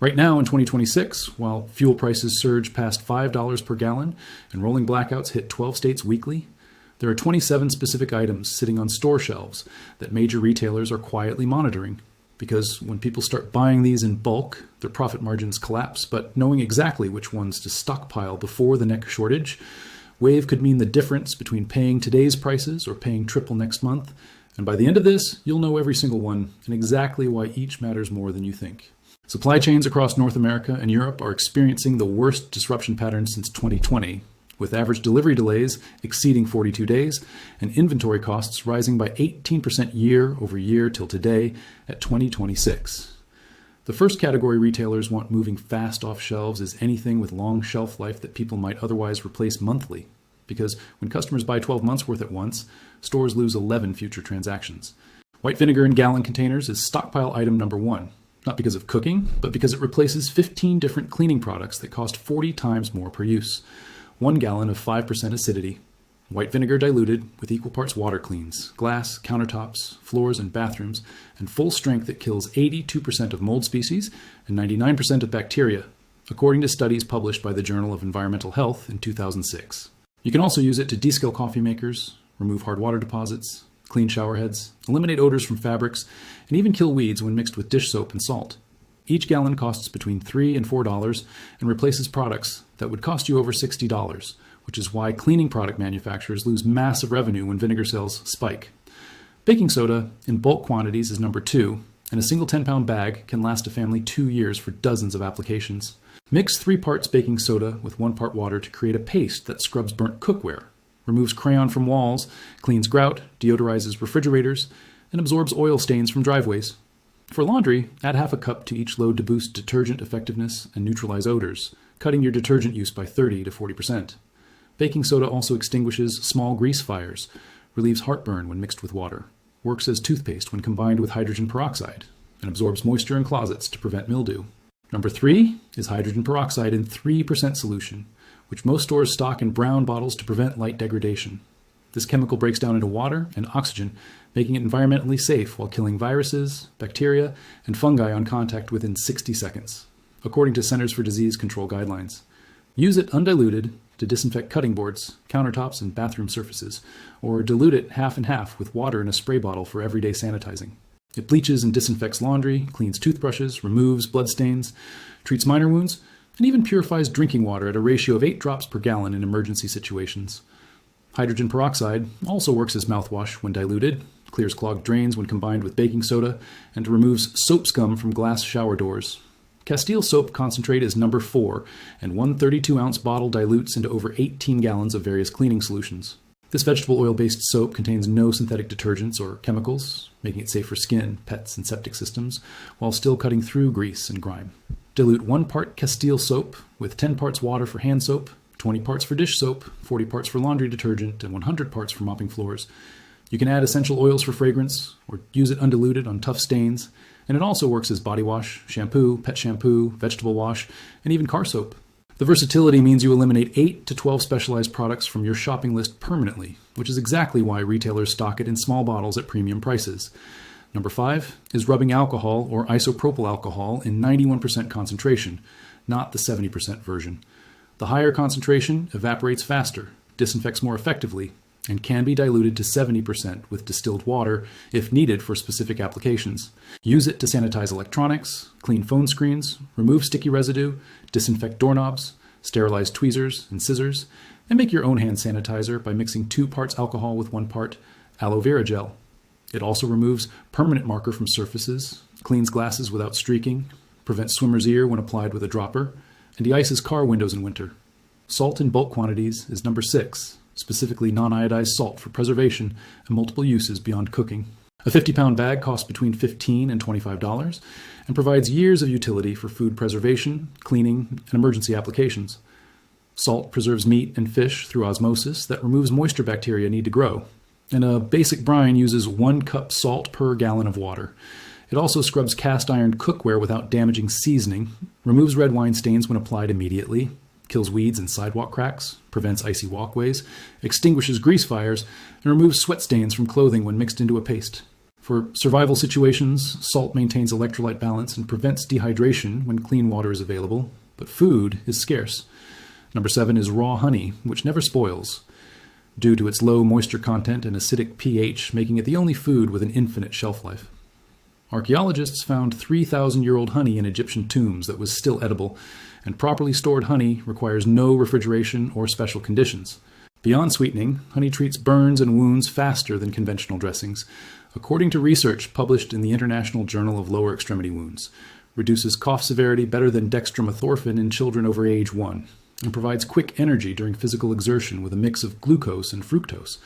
Right now in 2026, while fuel prices surge past $5 per gallon and rolling blackouts hit 12 states weekly, there are 27 specific items sitting on store shelves that major retailers are quietly monitoring. Because when people start buying these in bulk, their profit margins collapse, but knowing exactly which ones to stockpile before the next shortage, Wave could mean the difference between paying today's prices or paying triple next month. And by the end of this, you'll know every single one and exactly why each matters more than you think. Supply chains across North America and Europe are experiencing the worst disruption pattern since 2020, with average delivery delays exceeding 42 days and inventory costs rising by 18% year over year till today at 2026. The first category retailers want moving fast off shelves is anything with long shelf life that people might otherwise replace monthly, because when customers buy 12 months worth at once, stores lose 11 future transactions. White vinegar in gallon containers is stockpile item number 1. Not because of cooking, but because it replaces 15 different cleaning products that cost 40 times more per use. 1 gallon of 5% acidity. White vinegar diluted with equal parts water cleans, glass, countertops, floors, and bathrooms, and full strength that kills 82% of mold species and 99% of bacteria, according to studies published by the Journal of Environmental Health in 2006. You can also use it to descale coffee makers, remove hard water deposits, clean shower heads, eliminate odors from fabrics, and even kill weeds when mixed with dish soap and salt. Each gallon costs between $3 and $4 and replaces products that would cost you over $60, which is why cleaning product manufacturers lose massive revenue when vinegar sales spike. Baking soda in bulk quantities is number 2, and a single 10-pound bag can last a family 2 years for dozens of applications. Mix 3 parts baking soda with 1 part water to create a paste that scrubs burnt cookware, removes crayon from walls, cleans grout, deodorizes refrigerators, and absorbs oil stains from driveways. For laundry, add half a cup to each load to boost detergent effectiveness and neutralize odors, cutting your detergent use by 30 to 40%. Baking soda also extinguishes small grease fires, relieves heartburn when mixed with water, works as toothpaste when combined with hydrogen peroxide, and absorbs moisture in closets to prevent mildew. Number 3 is hydrogen peroxide in 3% solution, which most stores stock in brown bottles to prevent light degradation. This chemical breaks down into water and oxygen, making it environmentally safe while killing viruses, bacteria, and fungi on contact within 60 seconds, according to Centers for Disease Control guidelines. Use it undiluted to disinfect cutting boards, countertops, and bathroom surfaces, or dilute it half and half with water in a spray bottle for everyday sanitizing. It bleaches and disinfects laundry, cleans toothbrushes, removes bloodstains, treats minor wounds, and even purifies drinking water at a ratio of 8 drops per gallon in emergency situations. Hydrogen peroxide also works as mouthwash when diluted, clears clogged drains when combined with baking soda, and removes soap scum from glass shower doors. Castile soap concentrate is number 4, and one 32-ounce bottle dilutes into over 18 gallons of various cleaning solutions. This vegetable oil-based soap contains no synthetic detergents or chemicals, making it safe for skin, pets, and septic systems, while still cutting through grease and grime. Dilute 1 part Castile soap with 10 parts water for hand soap, 20 parts for dish soap, 40 parts for laundry detergent, and 100 parts for mopping floors. You can add essential oils for fragrance, or use it undiluted on tough stains, and it also works as body wash, shampoo, pet shampoo, vegetable wash, and even car soap. The versatility means you eliminate 8 to 12 specialized products from your shopping list permanently, which is exactly why retailers stock it in small bottles at premium prices. Number 5 is rubbing alcohol or isopropyl alcohol in 91% concentration, not the 70% version. The higher concentration evaporates faster, disinfects more effectively, and can be diluted to 70% with distilled water if needed for specific applications. Use it to sanitize electronics, clean phone screens, remove sticky residue, disinfect doorknobs, sterilize tweezers and scissors, and make your own hand sanitizer by mixing 2 parts alcohol with 1 part aloe vera gel. It also removes permanent marker from surfaces, cleans glasses without streaking, prevents swimmer's ear when applied with a dropper, and de-ices car windows in winter. Salt in bulk quantities is number 6, specifically non-iodized salt for preservation and multiple uses beyond cooking. A 50-pound bag costs between $15 and $25 and provides years of utility for food preservation, cleaning, and emergency applications. Salt preserves meat and fish through osmosis that removes moisture bacteria need to grow. And a basic brine uses 1 cup salt per gallon of water. It also scrubs cast iron cookware without damaging seasoning, removes red wine stains when applied immediately, kills weeds and sidewalk cracks, prevents icy walkways, extinguishes grease fires, and removes sweat stains from clothing when mixed into a paste. For survival situations, salt maintains electrolyte balance and prevents dehydration when clean water is available, but food is scarce. Number 7 is raw honey, which never spoils, due to its low moisture content and acidic pH, making it the only food with an infinite shelf life. Archaeologists found 3,000-year-old honey in Egyptian tombs that was still edible, and properly stored honey requires no refrigeration or special conditions. Beyond sweetening, honey treats burns and wounds faster than conventional dressings, according to research published in the International Journal of Lower Extremity Wounds, reduces cough severity better than dextromethorphan in children over age 1, and provides quick energy during physical exertion with a mix of glucose and fructose.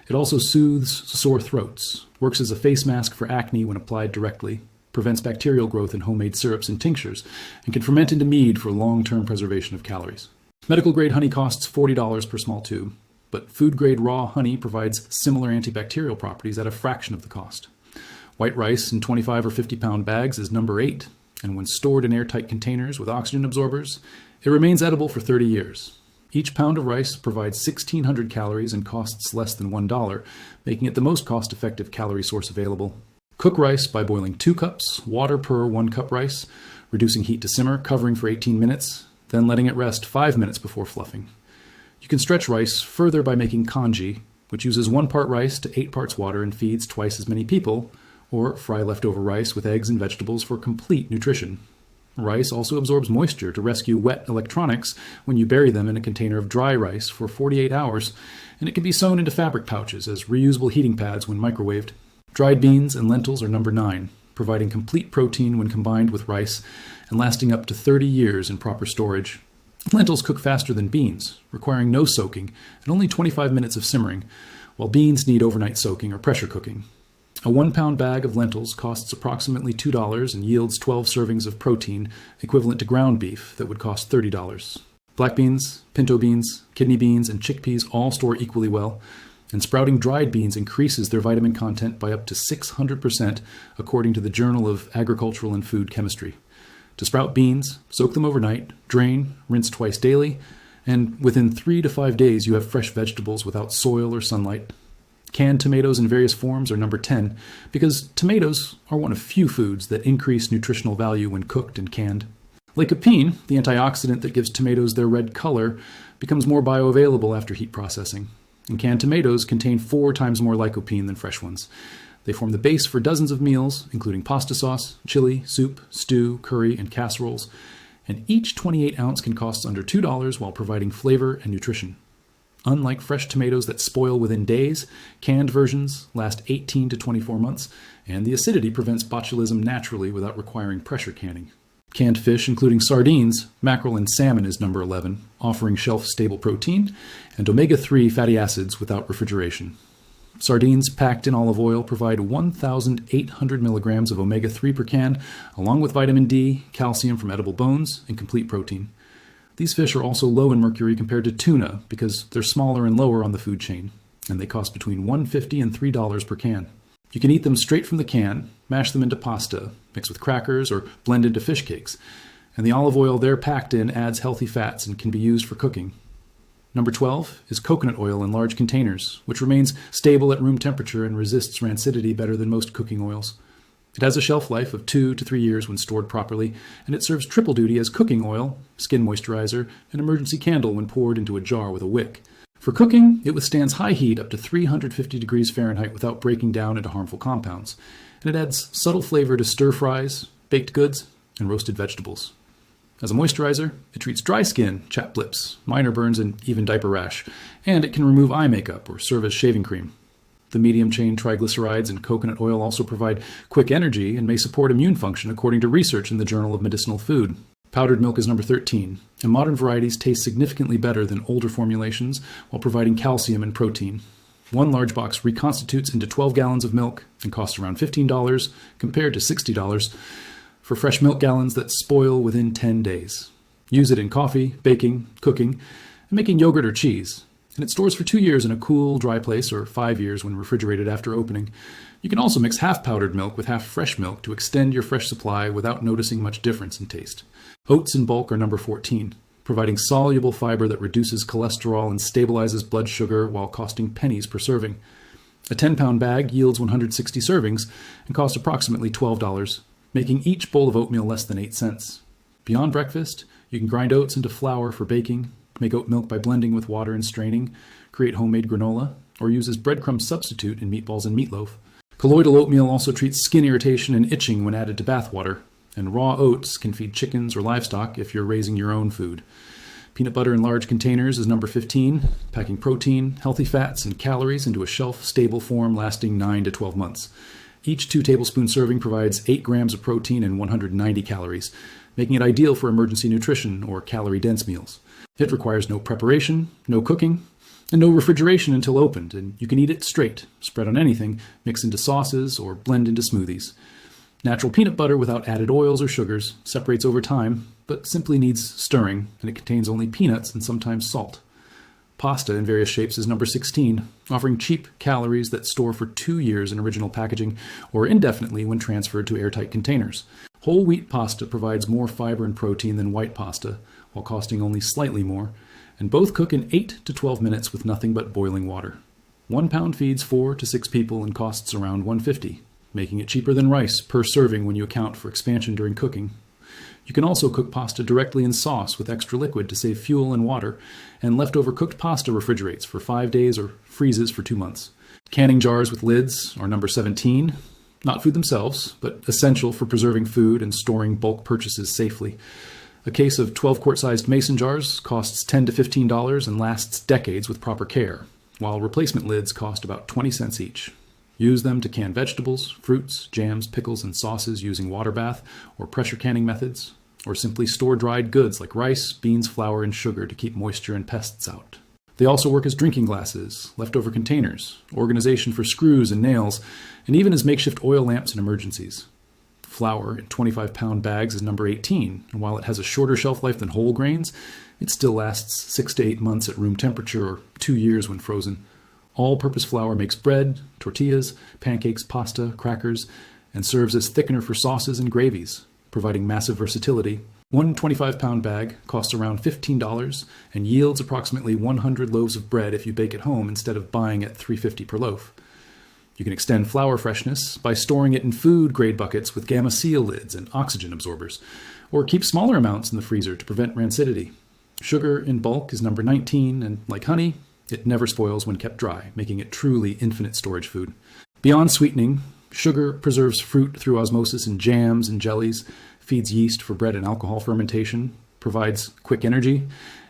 It also soothes sore throats, works as a face mask for acne when applied directly, prevents bacterial growth in homemade syrups and tinctures, and can ferment into mead for long-term preservation of calories. Medical-grade honey costs $40 per small tube, but food-grade raw honey provides similar antibacterial properties at a fraction of the cost. White rice in 25 or 50-pound bags is number 8, and when stored in airtight containers with oxygen absorbers, it remains edible for 30 years. Each pound of rice provides 1,600 calories and costs less than $1, making it the most cost-effective calorie source available. Cook rice by boiling 2 cups, water per 1 cup rice, reducing heat to simmer, covering for 18 minutes, then letting it rest 5 minutes before fluffing. You can stretch rice further by making congee, which uses 1 part rice to 8 parts water and feeds twice as many people, or fry leftover rice with eggs and vegetables for complete nutrition. Rice also absorbs moisture to rescue wet electronics when you bury them in a container of dry rice for 48 hours, and it can be sewn into fabric pouches as reusable heating pads when microwaved. Dried beans and lentils are number 9, providing complete protein when combined with rice and lasting up to 30 years in proper storage. Lentils cook faster than beans, requiring no soaking and only 25 minutes of simmering, while beans need overnight soaking or pressure cooking. A 1-pound bag of lentils costs approximately $2 and yields 12 servings of protein, equivalent to ground beef that would cost $30. Black beans, pinto beans, kidney beans, and chickpeas all store equally well, and sprouting dried beans increases their vitamin content by up to 600%, according to the Journal of Agricultural and Food Chemistry. To sprout beans, soak them overnight, drain, rinse twice daily, and within 3 to 5 days you have fresh vegetables without soil or sunlight. Canned tomatoes in various forms are number 10 because tomatoes are one of few foods that increase nutritional value when cooked and canned. Lycopene, the antioxidant that gives tomatoes their red color, becomes more bioavailable after heat processing. And canned tomatoes contain 4 times more lycopene than fresh ones. They form the base for dozens of meals, including pasta sauce, chili, soup, stew, curry, and casseroles, and each 28-ounce can cost under $2 while providing flavor and nutrition. Unlike fresh tomatoes that spoil within days, canned versions last 18 to 24 months, and the acidity prevents botulism naturally without requiring pressure canning. Canned fish, including sardines, mackerel, and salmon is number 11, offering shelf-stable protein and omega-3 fatty acids without refrigeration. Sardines packed in olive oil provide 1,800 milligrams of omega-3 per can, along with vitamin D, calcium from edible bones, and complete protein. These fish are also low in mercury compared to tuna because they're smaller and lower on the food chain, and they cost between $1.50 and $3 per can. You can eat them straight from the can, mash them into pasta, mix with crackers, or blend into fish cakes, and the olive oil they're packed in adds healthy fats and can be used for cooking. Number 12 is coconut oil in large containers, which remains stable at room temperature and resists rancidity better than most cooking oils. It has a shelf life of 2 to 3 years when stored properly, and it serves triple duty as cooking oil, skin moisturizer, and emergency candle when poured into a jar with a wick. For cooking, it withstands high heat up to 350 degrees Fahrenheit without breaking down into harmful compounds, and it adds subtle flavor to stir fries, baked goods, and roasted vegetables. As a moisturizer, it treats dry skin, chapped lips, minor burns, and even diaper rash, and it can remove eye makeup or serve as shaving cream. The medium-chain triglycerides in coconut oil also provide quick energy and may support immune function according to research in the Journal of Medicinal Food. Powdered milk is number 13, and modern varieties taste significantly better than older formulations while providing calcium and protein. One large box reconstitutes into 12 gallons of milk and costs around $15 compared to $60 for fresh milk gallons that spoil within 10 days. Use it in coffee, baking, cooking, and making yogurt or cheese. And it stores for 2 years in a cool, dry place or 5 years when refrigerated after opening. You can also mix half powdered milk with half fresh milk to extend your fresh supply without noticing much difference in taste. Oats in bulk are number 14, providing soluble fiber that reduces cholesterol and stabilizes blood sugar while costing pennies per serving. A 10-pound bag yields 160 servings and costs approximately $12, making each bowl of oatmeal less than 8 cents. Beyond breakfast, you can grind oats into flour for baking, make oat milk by blending with water and straining, create homemade granola, or use as breadcrumb substitute in meatballs and meatloaf. Colloidal oatmeal also treats skin irritation and itching when added to bath water, and raw oats can feed chickens or livestock if you're raising your own food. Peanut butter in large containers is number 15, packing protein, healthy fats, and calories into a shelf-stable form lasting 9 to 12 months. Each 2-tablespoon serving provides 8 grams of protein and 190 calories, making it ideal for emergency nutrition or calorie-dense meals. It requires no preparation, no cooking, and no refrigeration until opened, and you can eat it straight, spread on anything, mix into sauces, or blend into smoothies. Natural peanut butter without added oils or sugars separates over time, but simply needs stirring, and it contains only peanuts and sometimes salt. Pasta in various shapes is number 16, offering cheap calories that store for 2 years in original packaging or indefinitely when transferred to airtight containers. Whole wheat pasta provides more fiber and protein than white pasta, while costing only slightly more, and both cook in 8 to 12 minutes with nothing but boiling water. 1 pound feeds 4 to 6 people and costs around $1.50, making it cheaper than rice per serving when you account for expansion during cooking. You can also cook pasta directly in sauce with extra liquid to save fuel and water, and leftover cooked pasta refrigerates for 5 days or freezes for 2 months. Canning jars with lids are number 17, not food themselves, but essential for preserving food and storing bulk purchases safely. A case of 12 quart-sized mason jars costs $10 to $15 and lasts decades with proper care, while replacement lids cost about 20 cents each. Use them to can vegetables, fruits, jams, pickles, and sauces using water bath or pressure canning methods, or simply store dried goods like rice, beans, flour, and sugar to keep moisture and pests out. They also work as drinking glasses, leftover containers, organization for screws and nails, and even as makeshift oil lamps in emergencies. Flour in 25-pound bags is number 18, and while it has a shorter shelf life than whole grains, it still lasts 6 to 8 months at room temperature or 2 years when frozen. All-purpose flour makes bread, tortillas, pancakes, pasta, crackers, and serves as thickener for sauces and gravies, providing massive versatility. One 25-pound bag costs around $15 and yields approximately 100 loaves of bread if you bake at home instead of buying at $3.50 per loaf. You can extend flour freshness by storing it in food-grade buckets with gamma seal lids and oxygen absorbers, or keep smaller amounts in the freezer to prevent rancidity. Sugar in bulk is number 19, and like honey, it never spoils when kept dry, making it truly infinite storage food. Beyond sweetening, sugar preserves fruit through osmosis in jams and jellies, feeds yeast for bread and alcohol fermentation, provides quick energy,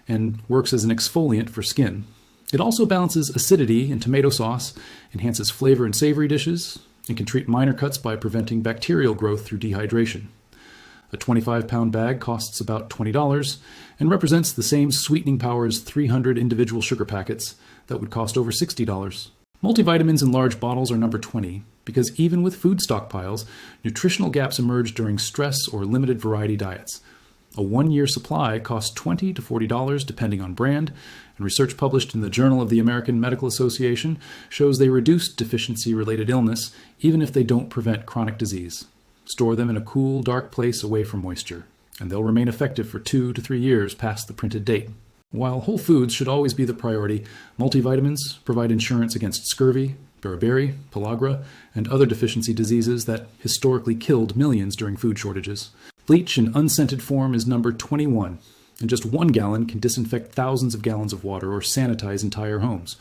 and works as an exfoliant for skin. It also balances acidity in tomato sauce, enhances flavor in savory dishes, and can treat minor cuts by preventing bacterial growth through dehydration. A 25-pound bag costs about $20 and represents the same sweetening power as 300 individual sugar packets that would cost over $60. Multivitamins in large bottles are number 20 because even with food stockpiles, nutritional gaps emerge during stress or limited variety diets. A 1-year supply costs $20 to $40 depending on brand, and research published in the Journal of the American Medical Association shows they reduce deficiency-related illness even if they don't prevent chronic disease. Store them in a cool, dark place away from moisture, and they'll remain effective for 2 to 3 years past the printed date. While whole foods should always be the priority, multivitamins provide insurance against scurvy, beriberi, pellagra, and other deficiency diseases that historically killed millions during food shortages. Bleach in unscented form is number 21, and just 1 gallon can disinfect thousands of gallons of water or sanitize entire homes.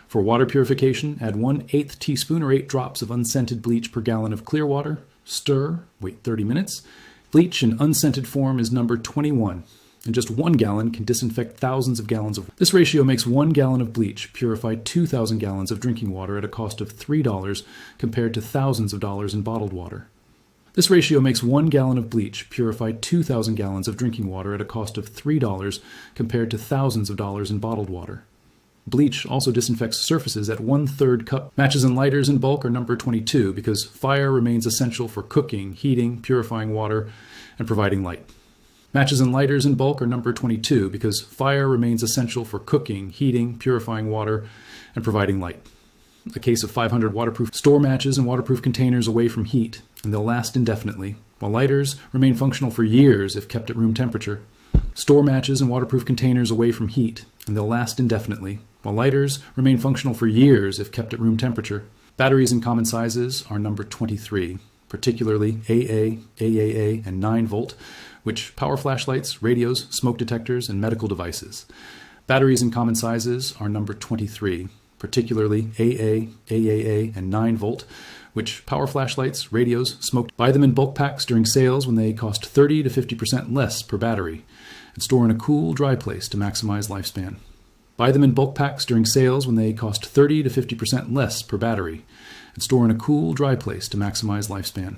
For water purification, add 1/8 teaspoon or 8 drops of unscented bleach per gallon of clear water. Stir, wait 30 minutes. Bleach in unscented form is number 21, and just 1 gallon can disinfect thousands of gallons of water. This ratio makes 1 gallon of bleach purify 2,000 gallons of drinking water at a cost of $3 compared to thousands of dollars in bottled water. This ratio makes 1 gallon of bleach purify 2,000 gallons of drinking water at a cost of $3 compared to thousands of dollars in bottled water. Bleach also disinfects surfaces at 1/3 cup. Matches and lighters in bulk are number 22 because fire remains essential for cooking, heating, purifying water, and providing light. Matches and lighters in bulk are number 22 because fire remains essential for cooking, heating, purifying water, and providing light. A case of 500 waterproof. Store matches in waterproof containers away from heat, and they'll last indefinitely, while lighters remain functional for years if kept at room temperature. Store matches in waterproof containers away from heat, and they'll last indefinitely, while lighters remain functional for years if kept at room temperature. Batteries in common sizes are numbered 23, particularly AA, AAA, and 9 volt, which power flashlights, radios, smoke detectors, and medical devices. Batteries in common sizes are numbered 23, particularly AA, AAA, and 9 volt, which power flashlights, radios, smoke. Buy them in bulk packs during sales when they cost 30 to 50% less per battery, and store in a cool, dry place to maximize lifespan. Buy them in bulk packs during sales when they cost 30 to 50% less per battery, and store in a cool, dry place to maximize lifespan.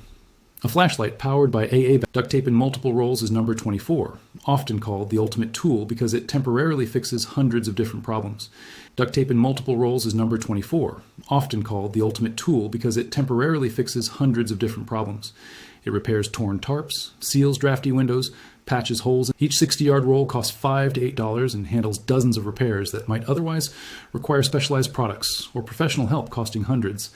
A flashlight powered by AA duct tape in multiple rolls is number 24, often called the ultimate tool because it temporarily fixes hundreds of different problems. Duct tape in multiple rolls is number 24, often called the ultimate tool because it temporarily fixes hundreds of different problems. It repairs torn tarps, seals drafty windows, patches holes. Each 60-yard roll costs $5 to $8 and handles dozens of repairs that might otherwise require specialized products or professional help costing hundreds.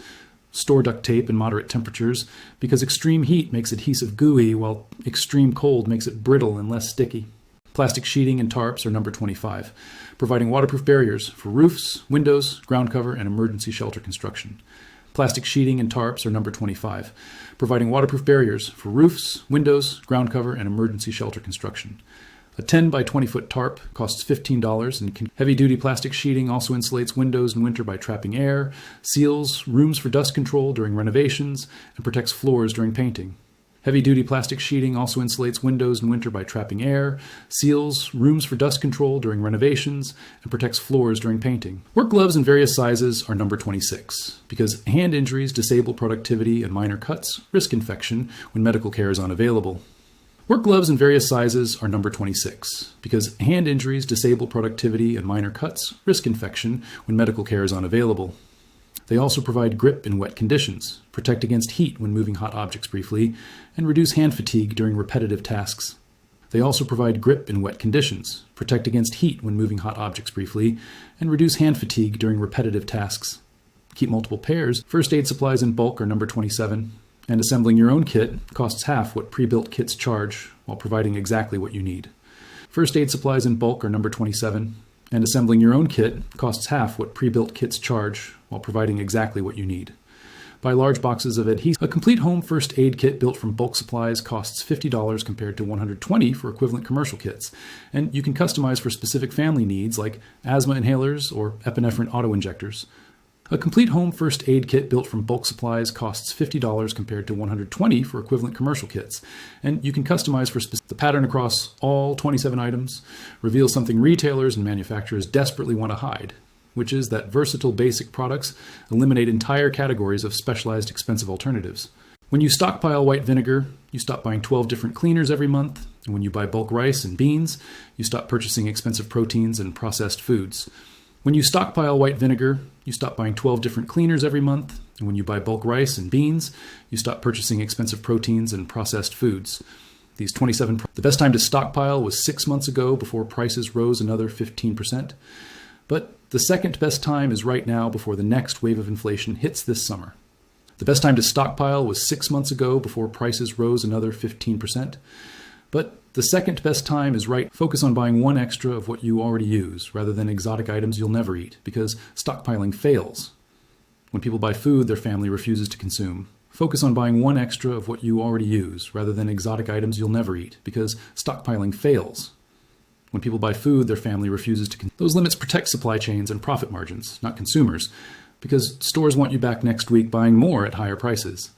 Store duct tape in moderate temperatures because extreme heat makes adhesive gooey while extreme cold makes it brittle and less sticky. Plastic sheeting and tarps are number 25, providing waterproof barriers for roofs, windows, ground cover, and emergency shelter construction. Plastic sheeting and tarps are number 25, providing waterproof barriers for roofs, windows, ground cover, and emergency shelter construction. A 10 by 20 foot tarp costs $15, and heavy-duty plastic sheeting also insulates windows in winter by trapping air, seals rooms for dust control during renovations, and protects floors during painting. Heavy-duty plastic sheeting also insulates windows in winter by trapping air, seals rooms for dust control during renovations, and protects floors during painting. Work gloves in various sizes are number 26, because hand injuries disable productivity and minor cuts risk infection when medical care is unavailable. Work gloves in various sizes are number 26, because hand injuries disable productivity and minor cuts risk infection when medical care is unavailable. They also provide grip in wet conditions, protect against heat when moving hot objects briefly, and reduce hand fatigue during repetitive tasks. They also provide grip in wet conditions, protect against heat when moving hot objects briefly, and reduce hand fatigue during repetitive tasks. Keep multiple pairs. First aid supplies in bulk are number 27, and assembling your own kit costs half what pre-built kits charge while providing exactly what you need. First aid supplies in bulk are number 27, and assembling your own kit costs half what pre-built kits charge while providing exactly what you need. Buy large boxes of adhesive. A complete home first aid kit built from bulk supplies costs $50 compared to $120 for equivalent commercial kits, and you can customize for specific family needs like asthma inhalers or epinephrine autoinjectors. A complete home first aid kit built from bulk supplies costs $50 compared to $120 for equivalent commercial kits, and you can customize for the pattern across all 27 items reveals something retailers and manufacturers desperately want to hide, which is that versatile basic products eliminate entire categories of specialized expensive alternatives. When you stockpile white vinegar, you stop buying 12 different cleaners every month, and when you buy bulk rice and beans, you stop purchasing expensive proteins and processed foods. When you stockpile white vinegar, you stop buying 12 different cleaners every month, and when you buy bulk rice and beans, you stop purchasing expensive proteins and processed foods. The best time to stockpile was 6 months ago before prices rose another 15%, but the second best time is right now before the next wave of inflation hits this summer. The best time to stockpile was 6 months ago before prices rose another 15%, but the second best time is right. Focus on buying one extra of what you already use rather than exotic items you'll never eat, because stockpiling fails. When people buy food their family refuses to consume. Focus on buying one extra of what you already use rather than exotic items you'll never eat, because stockpiling fails. When people buy food their family refuses to consume. Those limits protect supply chains and profit margins, not consumers, because stores want you back next week buying more at higher prices.